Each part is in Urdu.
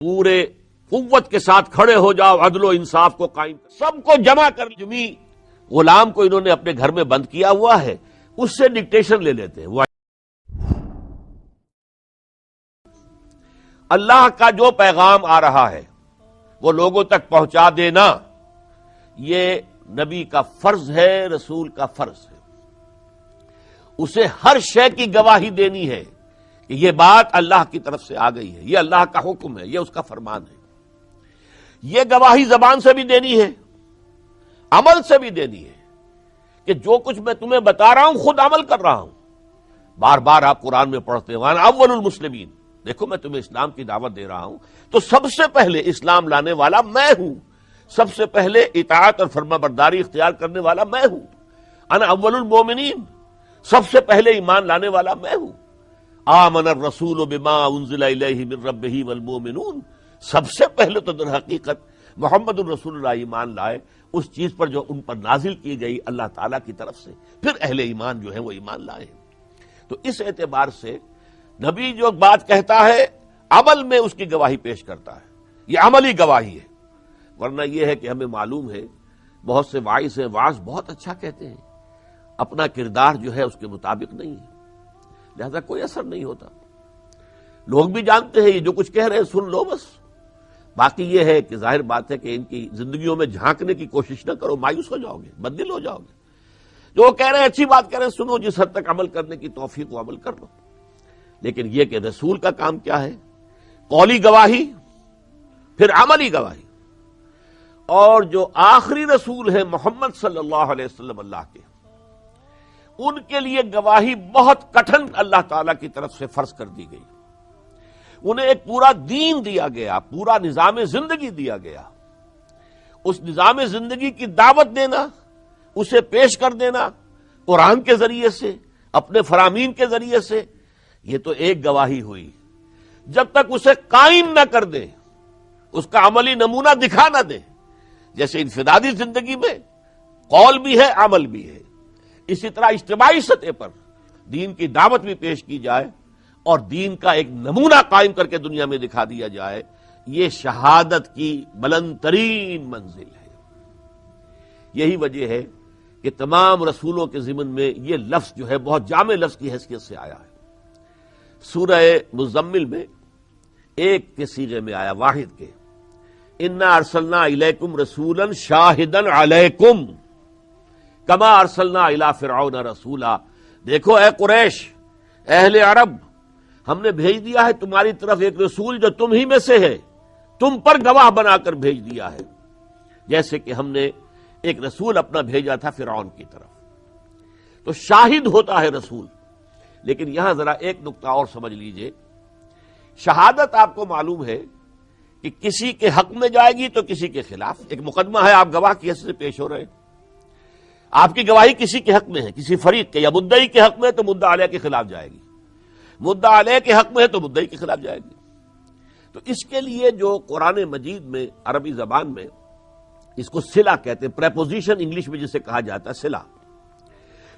پورے قوت کے ساتھ کھڑے ہو جاؤ، عدل و انصاف کو قائم کر، سب کو جمع کر۔ جمی غلام کو انہوں نے اپنے گھر میں بند کیا ہوا ہے، اس سے ڈکٹیشن لے لیتے ہیں۔ وہ اللہ کا جو پیغام آ رہا ہے وہ لوگوں تک پہنچا دینا، یہ نبی کا فرض ہے، رسول کا فرض ہے۔ اسے ہر شے کی گواہی دینی ہے کہ یہ بات اللہ کی طرف سے آ گئی ہے، یہ اللہ کا حکم ہے، یہ اس کا فرمان ہے۔ یہ گواہی زبان سے بھی دینی ہے، عمل سے بھی دینی ہے کہ جو کچھ میں تمہیں بتا رہا ہوں خود عمل کر رہا ہوں۔ بار بار آپ قرآن میں پڑھتے ہیں وانا اول المسلمین، دیکھو میں تمہیں اسلام کی دعوت دے رہا ہوں تو سب سے پہلے اسلام لانے والا میں ہوں، سب سے پہلے اطاعت اور فرما برداری اختیار کرنے والا میں ہوں۔ انا اول المومنین، سب سے پہلے ایمان لانے والا میں ہوں۔ آمن الرسول بما انزل الیہ من ربہ والمؤمنون، سب سے پہلے تو در حقیقت محمد الرسول اللہ ایمان لائے اس چیز پر جو ان پر نازل کی گئی اللہ تعالیٰ کی طرف سے، پھر اہل ایمان جو ہے وہ ایمان لائے۔ تو اس اعتبار سے نبی جو بات کہتا ہے عمل میں اس کی گواہی پیش کرتا ہے، یہ عملی گواہی ہے۔ ورنہ یہ ہے کہ ہمیں معلوم ہے بہت سے واعظ ہیں، واعظ بہت اچھا کہتے ہیں، اپنا کردار جو ہے اس کے مطابق نہیں ہے، لہذا کوئی اثر نہیں ہوتا۔ لوگ بھی جانتے ہیں یہ جو کچھ کہہ رہے ہیں سن لو بس، باقی یہ ہے کہ ظاہر بات ہے کہ ان کی زندگیوں میں جھانکنے کی کوشش نہ کرو، مایوس ہو جاؤ گے، بددل ہو جاؤ گے۔ جو وہ کہہ رہے ہیں اچھی بات کہہ رہے ہیں، سنو، جس حد تک عمل کرنے کی توفیق و عمل کر لو۔ لیکن یہ کہ رسول کا کام کیا ہے؟ قولی گواہی، پھر عملی گواہی۔ اور جو آخری رسول ہے محمد صلی اللہ علیہ وسلم اللہ کے، ان کے لیے گواہی بہت کٹھن اللہ تعالی کی طرف سے فرض کر دی گئی۔ انہیں ایک پورا دین دیا گیا، پورا نظام زندگی دیا گیا۔ اس نظام زندگی کی دعوت دینا، اسے پیش کر دینا قرآن کے ذریعے سے، اپنے فرامین کے ذریعے سے، یہ تو ایک گواہی ہوئی۔ جب تک اسے قائم نہ کر دیں، اس کا عملی نمونہ دکھا نہ دیں، جیسے انفرادی زندگی میں قول بھی ہے، عمل بھی ہے، اسی طرح اجتماعی سطح پر دین کی دعوت بھی پیش کی جائے اور دین کا ایک نمونہ قائم کر کے دنیا میں دکھا دیا جائے، یہ شہادت کی بلند ترین منزل ہے۔ یہی وجہ ہے کہ تمام رسولوں کے ضمن میں یہ لفظ جو ہے بہت جامع لفظ کی حیثیت سے آیا ہے۔ سورہ مزمل میں ایک کے صیغے میں آیا، واحد کے، انا ارسلنا الیکم رسولا شاہدا علیکم کما ارسلنا الی فرعون رسولا۔ دیکھو اے قریش، اہل عرب، ہم نے بھیج دیا ہے تمہاری طرف ایک رسول جو تم ہی میں سے ہے، تم پر گواہ بنا کر بھیج دیا ہے، جیسے کہ ہم نے ایک رسول اپنا بھیجا تھا فرعون کی طرف۔ تو شاہد ہوتا ہے رسول۔ لیکن یہاں ذرا ایک نقطہ اور سمجھ لیجئے، شہادت آپ کو معلوم ہے کہ کسی کے حق میں جائے گی تو کسی کے خلاف۔ ایک مقدمہ ہے، آپ گواہ کی حیثیت سے پیش ہو رہے ہیں، آپ کی گواہی کسی کے حق میں ہے، کسی فریق کے، یا مدعی کے حق میں ہے تو مدعا علیہ کے خلاف جائے گی، مدعا علیہ کے حق میں ہے تو مدعی کے خلاف جائے گی۔ تو اس کے لیے جو قرآن مجید میں عربی زبان میں اس کو صلہ کہتے ہیں، پریپوزیشن انگلش میں جسے کہا جاتا ہے صلہ۔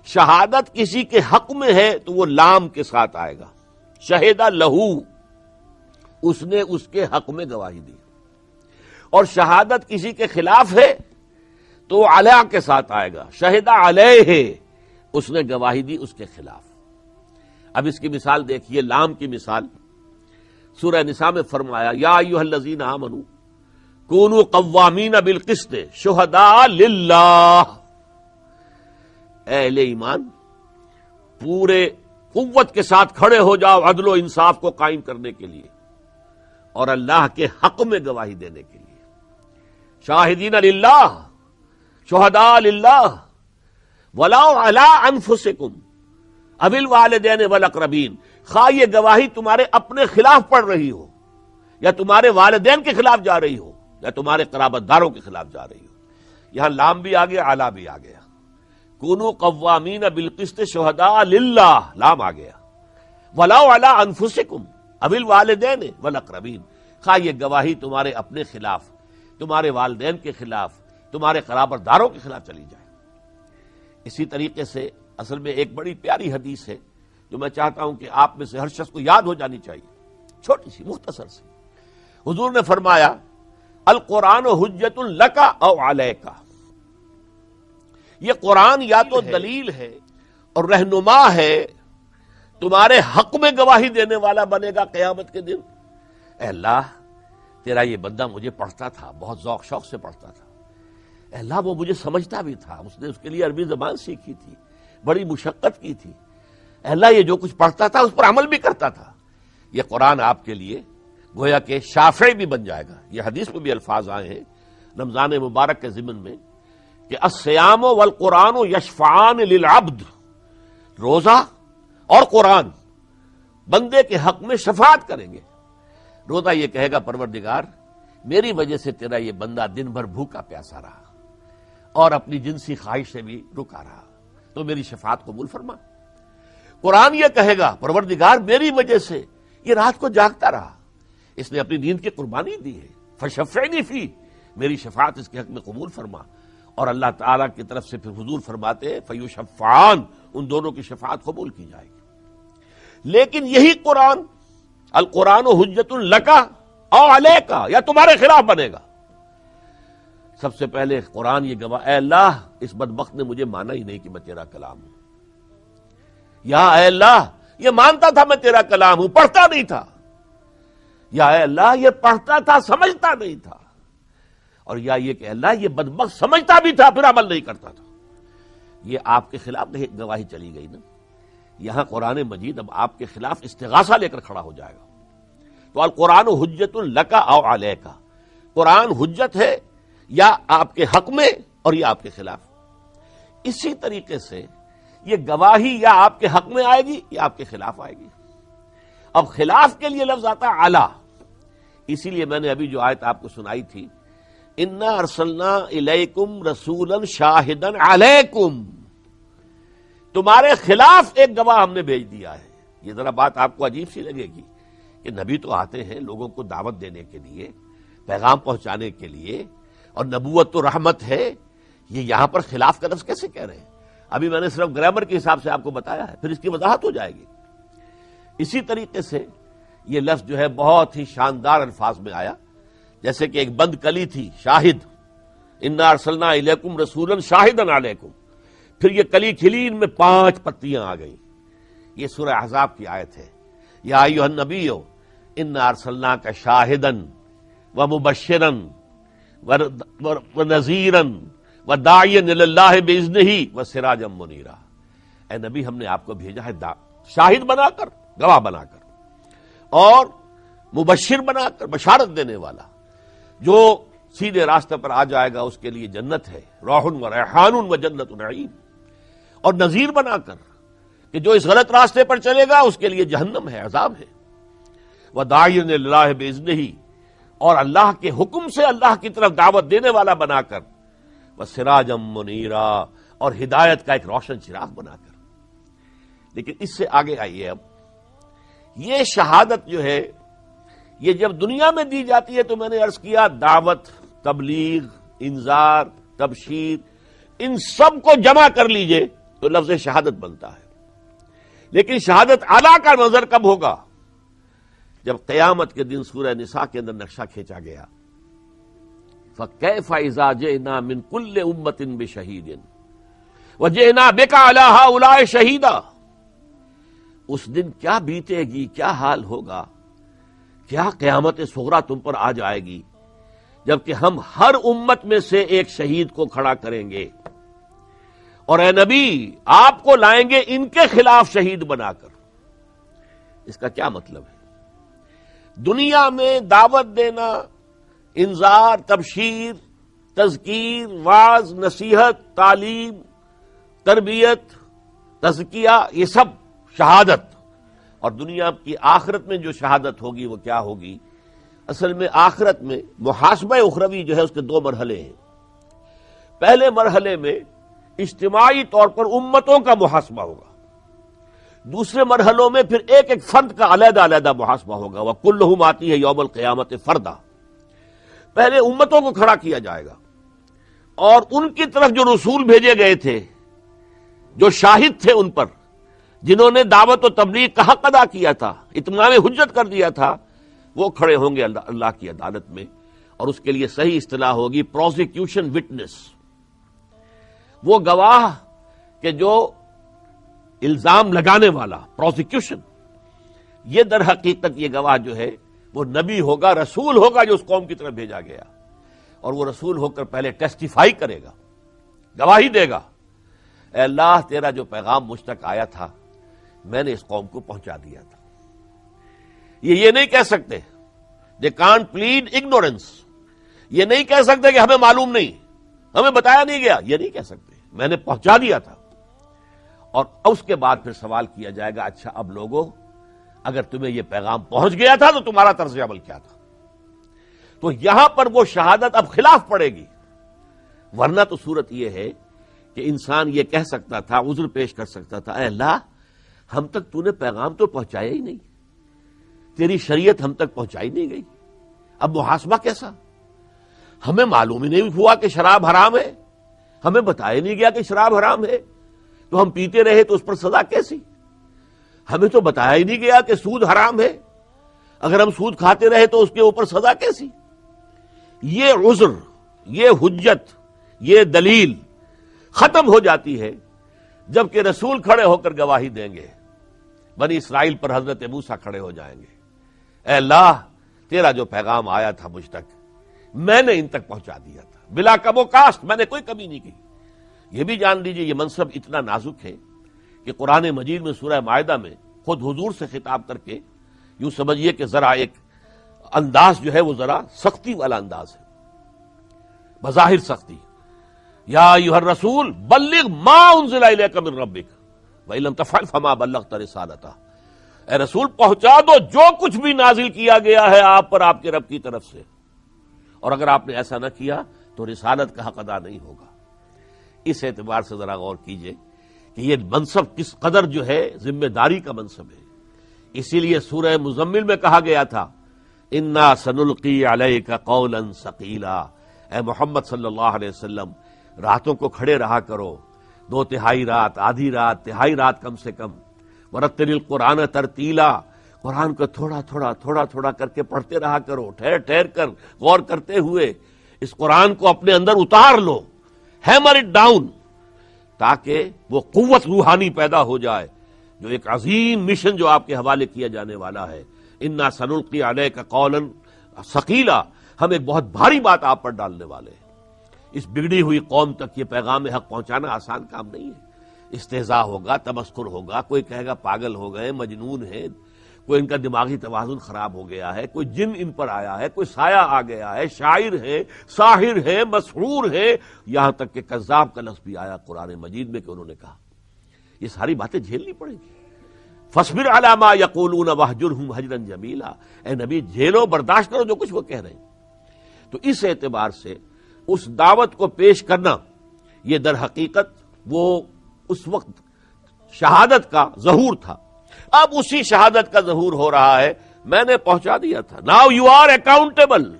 شہادت کسی کے حق میں ہے تو وہ لام کے ساتھ آئے گا، شہیدہ لہو، اس نے اس کے حق میں گواہی دی۔ اور شہادت کسی کے خلاف ہے تو وہ علیہ کے ساتھ آئے گا، شہیدہ علیہ، اس نے گواہی دی اس کے خلاف۔ اب اس کی مثال دیکھیے، لام کی مثال سورہ نساء میں فرمایا، یا ایھا الذین آمنوا کونوا قوامین بالقسط شہداء للہ۔ اہل ایمان، پورے قوت کے ساتھ کھڑے ہو جاؤ عدل و انصاف کو قائم کرنے کے لیے اور اللہ کے حق میں گواہی دینے کے لیے۔ شاہدین للہ، شہداء للہ، ولو علی انفسکم او الوالدین والاقربین، خواہ یہ گواہی تمہارے اپنے خلاف پڑ رہی ہو، یا تمہارے والدین کے خلاف جا رہی ہو، یا تمہارے قرابت داروں کے خلاف جا رہی ہو۔ یہاں لام بھی آ گیا، اعلی بھی آ گیا، کونوا قوامین بالقسط شہداء للہ، لام آ گیا، ولو علی انفسکم او الوالدین والاقربین، خواہ یہ گواہی تمہارے اپنے خلاف، تمہارے والدین کے خلاف، تمہارے قرابت داروں کے خلاف چلی جائے۔ اسی طریقے سے اصل میں ایک بڑی پیاری حدیث ہے جو میں چاہتا ہوں کہ آپ میں سے ہر شخص کو یاد ہو جانی چاہیے، چھوٹی سی مختصر سی۔ حضور نے فرمایا القرآن حجت لک او علیک، یہ قرآن یا تو دلیل ہے اور رہنما ہے، تمہارے حق میں گواہی دینے والا بنے گا قیامت کے دن۔ اے اللہ تیرا یہ بندہ مجھے پڑھتا تھا، بہت ذوق شوق سے پڑھتا تھا، اے اللہ وہ مجھے سمجھتا بھی تھا، اس نے اس کے لیے عربی زبان سیکھی تھی، بڑی مشقت کی تھی، اے اللہ یہ جو کچھ پڑھتا تھا اس پر عمل بھی کرتا تھا، یہ قرآن آپ کے لیے گویا کہ شافعی بھی بن جائے گا۔ یہ حدیث میں بھی الفاظ آئے ہیں رمضان مبارک کے ضمن میں کہ الصیام والقرآن یشفعان للعبد، روزہ اور قرآن بندے کے حق میں شفاعت کریں گے۔ روزہ یہ کہے گا پروردگار میری وجہ سے تیرا یہ بندہ دن بھر بھوکا پیاسا رہا اور اپنی جنسی خواہش سے بھی رکا رہا، تو میری شفاعت قبول فرما۔ قرآن یہ کہے گا پروردگار میری وجہ سے یہ رات کو جاگتا رہا، اس نے اپنی نیند کی قربانی دی ہے، فشفعنی فی، میری شفاعت اس کے حق میں قبول فرما۔ اور اللہ تعالیٰ کی طرف سے پھر حضور فرماتے فیشفعان، ان دونوں کی شفاعت قبول کی جائے گی۔ لیکن یہی قرآن القرآن حجت لک او علیک، یا تمہارے خلاف بنے گا۔ سب سے پہلے قرآن یہ گواہ، اے اللہ اس بدبخت نے مجھے مانا ہی نہیں کہ میں تیرا کلام ہوں، یا اے اللہ یہ مانتا تھا میں تیرا کلام ہوں، پڑھتا نہیں تھا، یا اے اللہ یہ پڑھتا تھا سمجھتا نہیں تھا، اور یا یہ کہ اللہ یہ بدبخت سمجھتا بھی تھا پھر عمل نہیں کرتا تھا۔ یہ آپ کے خلاف گواہی چلی گئی نا۔ یہاں قرآن مجید اب آپ کے خلاف استغاثہ لے کر کھڑا ہو جائے گا۔ تو القرآن حجت لک او علیک، قرآن حجت ہے یا آپ کے حق میں اور یا آپ کے خلاف۔ اسی طریقے سے یہ گواہی یا آپ کے حق میں آئے گی یا آپ کے خلاف آئے گی۔ اب خلاف کے لیے لفظ آتا ہے علی، اسی لیے میں نے ابھی جو آیت آپ کو سنائی تھی انا ارسلنا الیکم رسولا شاہدا علیکم، تمہارے خلاف ایک گواہ ہم نے بھیج دیا ہے۔ یہ ذرا بات آپ کو عجیب سی لگے گی کہ نبی تو آتے ہیں لوگوں کو دعوت دینے کے لیے، پیغام پہنچانے کے لیے، اور نبوت تو رحمت ہے، یہ یہاں پر خلاف کا لفظ کیسے کہہ رہے ہیں؟ ابھی میں نے صرف گرامر کے حساب سے آپ کو بتایا ہے، پھر اس کی وضاحت ہو جائے گی۔ اسی طریقے سے یہ لفظ جو ہے بہت ہی شاندار الفاظ میں آیا، جیسے کہ ایک بند کلی تھی شاہد، انا ارسلنا الیکم رسولا شاہدا علیکم، پھر یہ کلی کھلی، ان میں 5 پتیاں آ گئیں۔ یہ سورہ احزاب کی آیت ہے، یا ایھا النبی انا ارسلناک شاہدا ومبشرا ونذیرا وداعیا الی اللہ باذنہ وسراجا منیرا، اے نبی ہم نے آپ کو بھیجا ہے شاہد بنا کر، گواہ بنا کر، اور مبشر بنا کر، بشارت دینے والا، جو سیدھے راستے پر آ جائے گا اس کے لیے جنت ہے، روح و ریحان و جنت نعیم، اور نذیر بنا کر کہ جو اس غلط راستے پر چلے گا اس کے لیے جہنم ہے، عذاب ہے، وداعیا الی اللہ باذنہ، اور اللہ کے حکم سے اللہ کی طرف دعوت دینے والا بنا کر، وسراجا منیرا، اور ہدایت کا ایک روشن چراغ بنا کر۔ لیکن اس سے آگے آئیے، اب یہ شہادت جو ہے یہ جب دنیا میں دی جاتی ہے تو میں نے عرض کیا دعوت، تبلیغ، انذار، تبشیر، ان سب کو جمع کر لیجئے تو لفظ شہادت بنتا ہے۔ لیکن شہادت اعلیٰ کا نظر کب ہوگا؟ جب قیامت کے دن سورہ نساء کے اندر نقشہ کھینچا گیا، فَكَيْفَ إِذَا جِئْنَا مِنْ كُلِّ أُمَّةٍ بِشَهِيدٍ وَجِئْنَا بِكَ عَلَىٰ هَٰؤُلَاءِ شَهِيدًا، اس دن کیا بیتے گی، کیا حال ہوگا، کیا قیامت صغریٰ تم پر آ جائے گی جبکہ ہم ہر امت میں سے ایک شہید کو کھڑا کریں گے، اور اے نبی آپ کو لائیں گے ان کے خلاف شہید بنا کر۔ اس کا کیا مطلب ہے؟ دنیا میں دعوت دینا، انذار، تبشیر، تذکیر، واعظ، نصیحت، تعلیم، تربیت، تزکیہ، یہ سب شہادت، اور دنیا کی آخرت میں جو شہادت ہوگی وہ کیا ہوگی؟ اصل میں آخرت میں محاسبہ اخروی جو ہے اس کے 2 مرحلے ہیں۔ پہلے مرحلے میں اجتماعی طور پر امتوں کا محاسبہ ہوگا، دوسرے مرحلوں میں پھر ایک ایک فرد کا علیحدہ علیحدہ محاسبہ ہوگا، وَكُلُّهُمْ آتِيهِ يَوْمَ الْقِيَامَةِ فَرْدًا۔ پہلے امتوں کو کھڑا کیا جائے گا، اور ان کی طرف جو رسول بھیجے گئے تھے، جو شاہد تھے ان پر، جنہوں نے دعوت و تبلیغ کا حق ادا کیا تھا، اتمام حجت کر دیا تھا، وہ کھڑے ہوں گے اللہ کی عدالت میں، اور اس کے لیے صحیح اصطلاح ہوگی پروسیکیوشن وٹنس، وہ گواہ کہ جو الزام لگانے والا، پروسیکیوشن، یہ در حقیقت یہ گواہ جو ہے وہ نبی ہوگا، رسول ہوگا جو اس قوم کی طرف بھیجا گیا، اور وہ رسول ہو کر پہلے ٹیسٹیفائی کرے گا، گواہی دے گا، اے اللہ تیرا جو پیغام مجھ تک آیا تھا میں نے اس قوم کو پہنچا دیا تھا۔ یہ نہیں کہہ سکتے، دے کانٹ پلیڈ اگنورنس، یہ نہیں کہہ سکتے کہ ہمیں معلوم نہیں، ہمیں بتایا نہیں گیا، یہ نہیں کہہ سکتے، میں نے پہنچا دیا تھا۔ اور اس کے بعد پھر سوال کیا جائے گا، اچھا اب لوگوں اگر تمہیں یہ پیغام پہنچ گیا تھا تو تمہارا طرز عمل کیا تھا؟ تو یہاں پر وہ شہادت اب خلاف پڑے گی، ورنہ تو صورت یہ ہے کہ انسان یہ کہہ سکتا تھا، عذر پیش کر سکتا تھا، اے اللہ ہم تک تو نے پیغام تو پہنچایا ہی نہیں، تیری شریعت ہم تک پہنچائی نہیں گئی، اب محاسبہ کیسا؟ ہمیں معلوم ہی نہیں ہوا کہ شراب حرام ہے، ہمیں بتایا نہیں گیا کہ شراب حرام ہے، تو ہم پیتے رہے تو اس پر سزا کیسی؟ ہمیں تو بتایا ہی نہیں گیا کہ سود حرام ہے، اگر ہم سود کھاتے رہے تو اس کے اوپر سزا کیسی؟ یہ عذر، یہ حجت، یہ دلیل ختم ہو جاتی ہے جبکہ رسول کھڑے ہو کر گواہی دیں گے، بنی اسرائیل پر حضرت موسیٰ کھڑے ہو جائیں گے، اے اللہ تیرا جو پیغام آیا تھا مجھ تک میں نے ان تک پہنچا دیا تھا بلا کم و کاسٹ، میں نے کوئی کمی نہیں کی۔ یہ بھی جان لیجئے یہ منصب اتنا نازک ہے کہ قرآن مجید میں سورہ مائدہ میں خود حضور سے خطاب کر کے یوں سمجھیے کہ ذرا ایک انداز جو ہے وہ ذرا سختی والا انداز ہے، بظاہر سختی، یا ایھا الرسول بلغ ما انزل الیک من ربک وان لم تفعل فما بلغت رسالتہ، اے رسول پہنچا دو جو کچھ بھی نازل کیا گیا ہے آپ پر آپ کے رب کی طرف سے، اور اگر آپ نے ایسا نہ کیا تو رسالت کا حق ادا نہیں ہوگا۔ اس اعتبار سے ذرا غور کیجئے کہ یہ منصب کس قدر جو ہے ذمہ داری کا منصب ہے۔ اسی لیے سورہ مزمل میں کہا گیا تھا انا سنلقی علیک قولا ثقیلا، اے محمد صلی اللہ علیہ وسلم راتوں کو کھڑے رہا کرو، 2/3 رات، آدھی رات، تہائی رات کم سے کم، ورتل القرآن ترتیلا، قرآن کو تھوڑا تھوڑا کر کے پڑھتے رہا کرو، ٹھہر ٹھہر کر غور کرتے ہوئے اس قرآن کو اپنے اندر اتار لو، ہیمر اٹ ڈاؤن، تاکہ وہ قوت روحانی پیدا ہو جائے جو ایک عظیم مشن جو آپ کے حوالے کیا جانے والا ہے۔ انا سنلقی علیک قولا ثقیلا، ہم ایک بہت بھاری بات آپ پر ڈالنے والے ہیں۔ اس بگڑی ہوئی قوم تک یہ پیغام حق پہنچانا آسان کام نہیں ہے، استہزاء ہوگا، تمسخر ہوگا، کوئی کہے گا پاگل ہو گئے، مجنون ہے، کوئی ان کا دماغی توازن خراب ہو گیا ہے، کوئی جن ان پر آیا ہے، کوئی سایہ آ گیا ہے، شاعر ہے، ساحر ہے، مسحور ہے، یہاں تک کہ کذاب کا لفظ بھی آیا قرآن مجید میں کہ انہوں نے کہا۔ یہ ساری باتیں جھیلنی پڑیں گی۔ فاصبر علی ما یقولون واہجرہم ہجرا جمیلا، اے نبی جھیلو، برداشت کرو جو کچھ وہ کہہ رہے ہیں۔ تو اس اعتبار سے اس دعوت کو پیش کرنا یہ در حقیقت وہ اس وقت شہادت کا ظہور تھا، اب اسی شہادت کا ظہور ہو رہا ہے، میں نے پہنچا دیا تھا۔ Now you are accountable,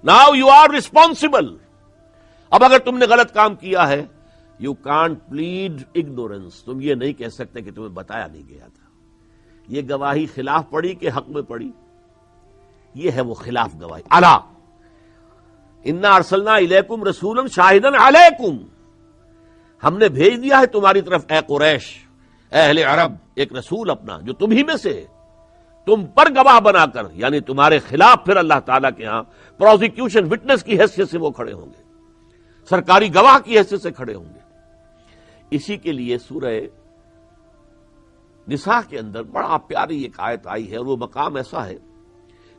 now you are responsible. اب اگر تم نے غلط کام کیا ہے، یو کانٹ پلیڈ اگنورنس، تم یہ نہیں کہہ سکتے کہ تمہیں بتایا نہیں گیا تھا۔ یہ گواہی خلاف پڑی کہ حق میں پڑی؟ یہ ہے وہ خلاف گواہی۔ الا انا ارسلنا الیکم رسولا شاہدا علیکم، ہم نے بھیج دیا ہے تمہاری طرف اے قریش، اے اہل عرب، ایک رسول اپنا جو تم ہی میں سے ہے، تم پر گواہ بنا کر، یعنی تمہارے خلاف پھر اللہ تعالیٰ کے ہاں پروزیکیوشن وٹنس کی حیثیت سے وہ کھڑے ہوں گے، سرکاری گواہ کی حیثیت سے کھڑے ہوں گے۔ اسی کے لیے سورہ نساء کے اندر بڑا پیاری ایک آیت آئی ہے، اور وہ مقام ایسا ہے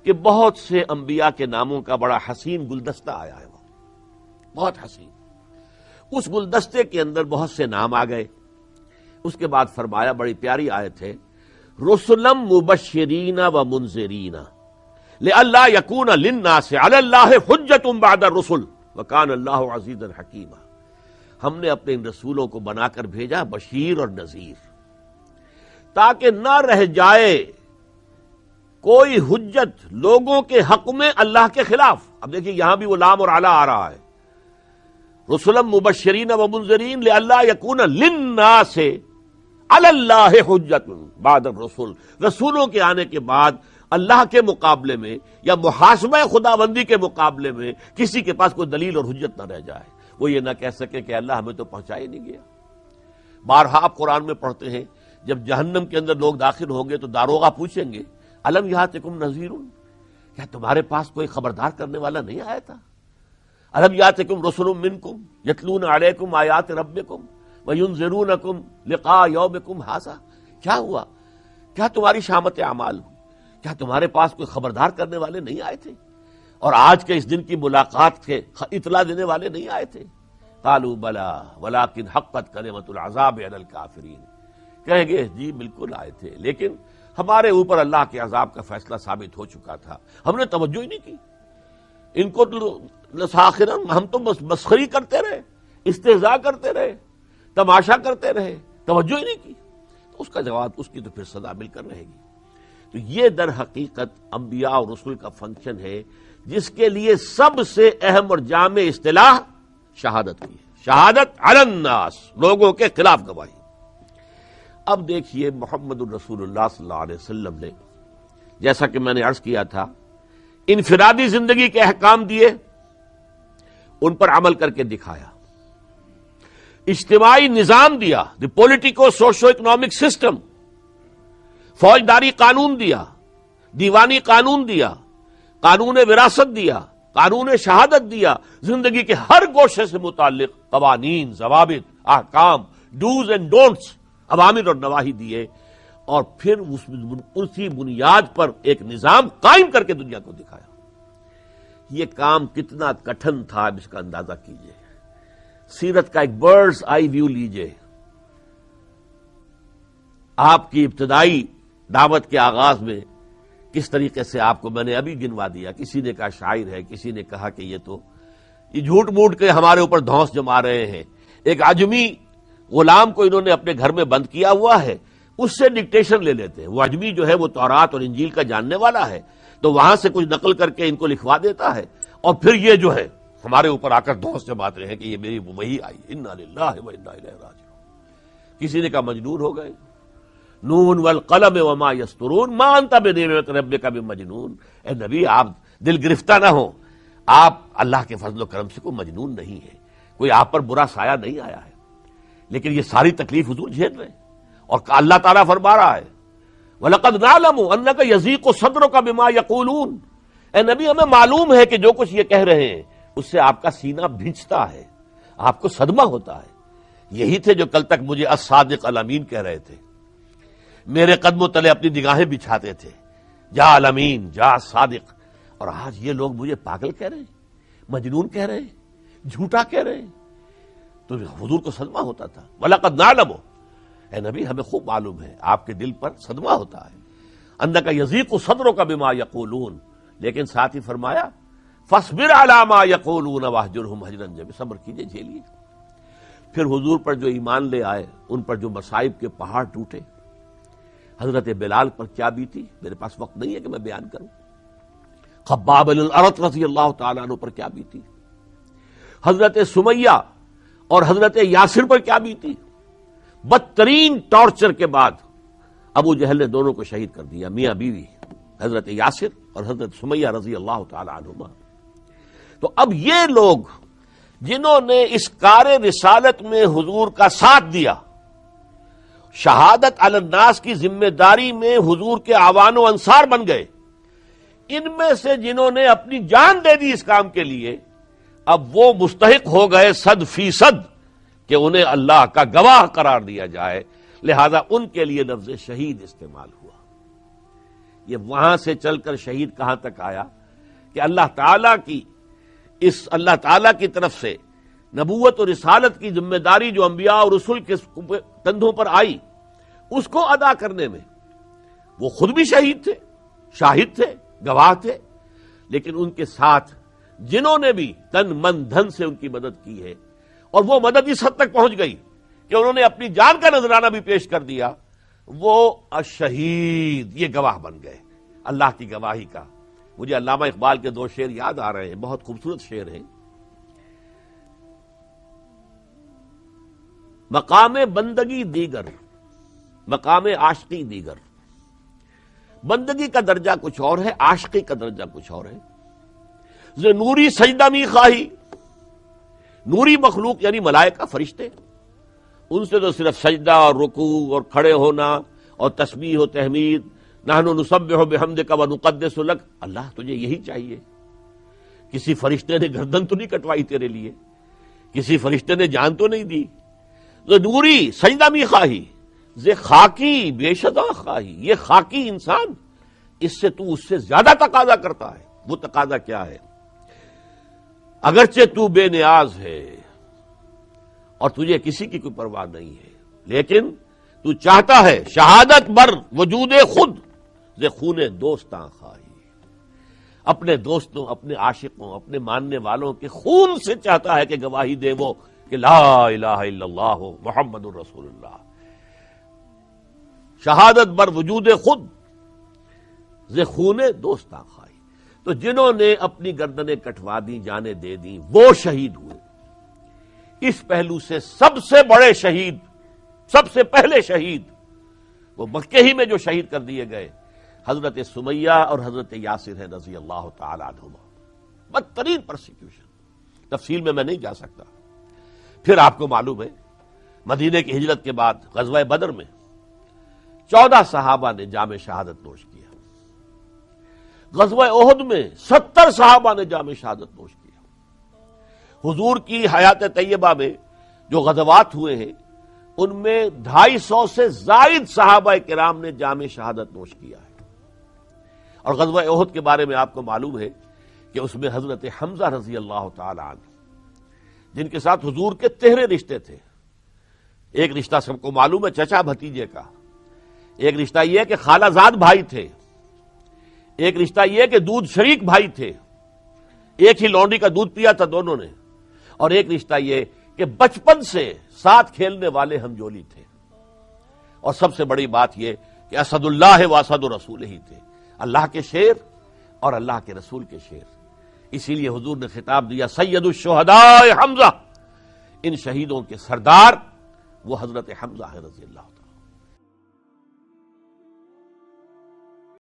کہ بہت سے انبیاء کے ناموں کا بڑا حسین گلدستہ آیا ہے، وہ بہت حسین، اس گلدستے کے اندر بہت سے نام آ گئے۔ اس کے بعد فرمایا، بڑی پیاری آیت ہے، رسلا مبشرین و منذرین لئلا یکون للناس علی اللہ حجۃ بعد الرسل وکان اللہ عزیزا حکیما، ہم نے اپنے ان رسولوں کو بنا کر بھیجا بشیر اور نذیر، تاکہ نہ رہ جائے کوئی حجت لوگوں کے حق میں اللہ کے خلاف۔ اب دیکھیے یہاں بھی وہ لام اور اعلیٰ آ رہا ہے، رسلا مبشرین و منذرین لئلا یکون للناس علی اللہ حجۃ بعد الرسل، رسولوں کے آنے کے بعد اللہ کے مقابلے میں یا محاسبہ خداوندی کے مقابلے میں کسی کے پاس کوئی دلیل اور حجت نہ رہ جائے، وہ یہ نہ کہہ سکے کہ اللہ ہمیں تو پہنچا ہی نہیں گیا۔ بارہا آپ قرآن میں پڑھتے ہیں جب جہنم کے اندر لوگ داخل ہوں گے تو داروغہ پوچھیں گے الم یاتکم نذیر، کیا تمہارے پاس کوئی خبردار کرنے والا نہیں آیا تھا؟ الم یاتکم رسل منکم یتلون علیکم آیات ربکم وینذرونکم لقاء یومکم ھذا، کیا ہوا؟ کیا تمہاری شامت اعمال ہوئی؟ کیا تمہارے پاس کوئی خبردار کرنے والے نہیں آئے تھے اور آج کے اس دن کی ملاقات کے اطلاع دینے والے نہیں آئے تھے؟ قالوا بلا ولکن حقت کلمۃ العذاب علی الکافرین، کہیں گے جی بالکل آئے تھے، لیکن ہمارے اوپر اللہ کے عذاب کا فیصلہ ثابت ہو چکا تھا، ہم نے توجہ ہی نہیں کی، ان کو لساخرن، ہم تو بس مسخری کرتے رہے، استہزاء کرتے رہے، تماشا کرتے رہے، توجہ ہی نہیں کی۔ تو اس کا جواب اس کی تو پھر سزا مل کر رہے گی۔ تو یہ در حقیقت انبیاء اور رسول کا فنکشن ہے جس کے لیے سب سے اہم اور جامع اصطلاح شہادت کی ہے، شہادت علی الناس، لوگوں کے خلاف گواہی۔ اب دیکھیے محمد الرسول اللہ صلی اللہ علیہ وسلم نے جیسا کہ میں نے عرض کیا تھا انفرادی زندگی کے احکام دیے، ان پر عمل کر کے دکھایا، اجتماعی نظام دیا، دی پولیٹیکو سوشو اکنامک سسٹم، فوجداری قانون دیا، دیوانی قانون دیا، قانون وراثت دیا، قانون شہادت دیا، زندگی کے ہر گوشے سے متعلق قوانین، ضوابط، احکام، ڈوز اینڈ ڈونٹس، اوامر اور نواہی دیے، اور پھر اسی بنیاد پر ایک نظام قائم کر کے دنیا کو دکھایا۔ یہ کام کتنا کٹھن تھا اب اس کا اندازہ کیجئے۔ سیرت کا ایک برڈز آئی ویو لیجئے، آپ کی ابتدائی دعوت کے آغاز میں کس طریقے سے آپ کو میں نے ابھی گنوا دیا، کسی نے کہا شاعر ہے، کسی نے کہا کہ یہ جھوٹ موٹ کے ہمارے اوپر دھونس جما رہے ہیں، ایک عجمی غلام کو انہوں نے اپنے گھر میں بند کیا ہوا ہے، اس سے ڈکٹیشن لے لیتے ہیں، وہ عجمی جو ہے وہ تورات اور انجیل کا جاننے والا ہے، تو وہاں سے کچھ نقل کر کے ان کو لکھوا دیتا ہے، اور پھر یہ جو ہے ہمارے اوپر آ کر دھونس جماتے رہے ہیں کہ یہ میری وحی آئی، انا للہ و انا الیہ راجعون۔ کسی نے کہا مجنون ہو گئے، نون والقلم وما یسطرون ما انت بنعمت ربک بمجنون، اے نبی آپ دل گرفتہ نہ ہو، آپ اللہ کے فضل و کرم سے کوئی مجنون نہیں ہے، کوئی آپ پر برا سایہ نہیں آیا ہے، لیکن یہ ساری تکلیف حضور جھیل رہے ہیں، اور اللہ تعالیٰ فرما رہا ہے وَلَقَدْ نَعْلَمُ أَنَّكَ يَضِيقُ صَدْرُكَ بِمَا يَقُولُونَ، اے نبی ہمیں معلوم ہے کہ جو کچھ یہ کہہ رہے ہیں اس سے آپ کا سینہ بھینچتا ہے، آپ کو صدمہ ہوتا ہے۔ یہی تھے جو کل تک مجھے الصادق الامین کہہ رہے تھے، میرے قدموں تلے اپنی نگاہیں بچھاتے تھے، جا الامین جا صادق، اور آج یہ لوگ مجھے پاگل کہہ رہے ہیں، مجنون کہہ رہے ہیں، جھوٹا کہہ رہے ہیں، تو حضور کو صدمہ ہوتا تھا۔ وَلَقَدْ نَعْلَمُ، اے نبی ہمیں خوب معلوم ہے آپ کے دل پر صدمہ ہوتا ہے، اَنَّكَ يَضِيقُ صَدْرُكَ بِمَا يَقُولُونَ، لیکن ساتھ ہی فرمایا فَاصْبِرْ عَلَىٰ مَا يَقُولُونَ وَاهْجُرْهُمْ هَجْرًا جَمِيلًا، صبر کیجئے، جھیلیے۔ پھر حضور پر جو ایمان لے آئے ان پر جو مصائب کے پہاڑ ٹوٹے، حضرت بلال پر کیا بیتی میرے پاس وقت نہیں ہے کہ میں بیان کروں، خباب بن الارت رضی اللہ تعالیٰ عنہ پر کیا بیتی، حضرت سمیہ اور حضرت یاسر پر کیا بیتی، بدترین ٹارچر کے بعد ابو جہل نے دونوں کو شہید کر دیا، میاں بیوی حضرت یاسر اور حضرت سمیہ رضی اللہ تعالیٰ عنہما۔ تو اب یہ لوگ جنہوں نے اس کار رسالت میں حضور کا ساتھ دیا، شہادت علی الناس کی ذمہ داری میں حضور کے اعوان و انصار بن گئے، ان میں سے جنہوں نے اپنی جان دے دی اس کام کے لیے، اب وہ مستحق ہو گئے 100% کہ انہیں اللہ کا گواہ قرار دیا جائے، لہذا ان کے لیے لفظ شہید استعمال ہوا۔ یہ وہاں سے چل کر شہید کہاں تک آیا کہ اللہ تعالیٰ کی طرف سے نبوت اور رسالت کی ذمہ داری جو انبیاء اور رسول کے کندھوں پر آئی، اس کو ادا کرنے میں وہ خود بھی شہید تھے، شاہد تھے، گواہ تھے، لیکن ان کے ساتھ جنہوں نے بھی تن من دھن سے ان کی مدد کی ہے، اور وہ مدد اس حد تک پہنچ گئی کہ انہوں نے اپنی جان کا نذرانہ بھی پیش کر دیا، وہ الشہید یہ گواہ بن گئے اللہ کی گواہی کا۔ مجھے علامہ اقبال کے 2 شعر یاد آ رہے ہیں، بہت خوبصورت شعر ہیں۔ مقام بندگی دیگر، مقام عاشقی دیگر، بندگی کا درجہ کچھ اور ہے، عاشقی کا درجہ کچھ اور ہے۔ نوری سجدہ می خواہی، نوری مخلوق یعنی ملائکہ فرشتے، ان سے تو صرف سجدہ اور رکوع اور کھڑے ہونا اور تسبیح و تحمید، نحن نسبح بحمدک ونقدس لک، اللہ تجھے یہی چاہیے۔ کسی فرشتے نے گردن تو نہیں کٹوائی تیرے لیے، کسی فرشتے نے جان تو نہیں دی۔ نوری سجدہ می خواہی ز خاکی بے شدا خواہی، یہ خاکی انسان اس سے تو اس سے زیادہ تقاضا کرتا ہے۔ وہ تقاضا کیا ہے؟ اگرچہ تو بے نیاز ہے اور تجھے کسی کی کوئی پرواہ نہیں ہے، لیکن تو چاہتا ہے شہادت بر وجود خود ز خون دوستاں خواہی، اپنے دوستوں، اپنے عاشقوں، اپنے ماننے والوں کے خون سے چاہتا ہے کہ گواہی دے وہ کہ لا الہ الا اللہ محمد الرسول اللہ۔ شہادت بر وجود خود ز خون دوستاں خواہی، تو جنہوں نے اپنی گردنیں کٹوا دی، جانیں دے دی، وہ شہید ہوئے۔ اس پہلو سے سب سے بڑے شہید، سب سے پہلے شہید وہ مکے ہی میں جو شہید کر دیے گئے حضرت سمیہ اور حضرت یاسر ہے رضی اللہ تعالی عنہما۔ بدترین پرسیکیوشن، تفصیل میں نہیں جا سکتا۔ پھر آپ کو معلوم ہے مدینے کی ہجرت کے بعد غزوہ بدر میں 14 صحابہ نے جام شہادت نوش کیا، غزوہ احد میں 70 صحابہ نے جام شہادت نوش کیا۔ حضور کی حیات طیبہ میں جو غزوات ہوئے ہیں ان میں 250 سے زائد صحابہ کرام نے جام شہادت نوش کیا ہے۔ اور غزوہ احد کے بارے میں آپ کو معلوم ہے کہ اس میں حضرت حمزہ رضی اللہ تعالی عنہ، جن کے ساتھ حضور کے 13 رشتے تھے۔ ایک رشتہ سب کو معلوم ہے چچا بھتیجے کا، ایک رشتہ یہ کہ خالہ زاد بھائی تھے، ایک رشتہ یہ کہ دودھ شریک بھائی تھے، ایک ہی لونڈی کا دودھ پیا تھا دونوں نے، اور ایک رشتہ یہ کہ بچپن سے ساتھ کھیلنے والے ہمجولی تھے۔ اور سب سے بڑی بات یہ کہ اسد اللہ و اسد رسول ہی تھے، اللہ کے شیر اور اللہ کے رسول کے شیر۔ اسی لیے حضور نے خطاب دیا سید الشہداء حمزہ، ان شہیدوں کے سردار وہ حضرت حمزہ ہے رضی اللہ عنہ۔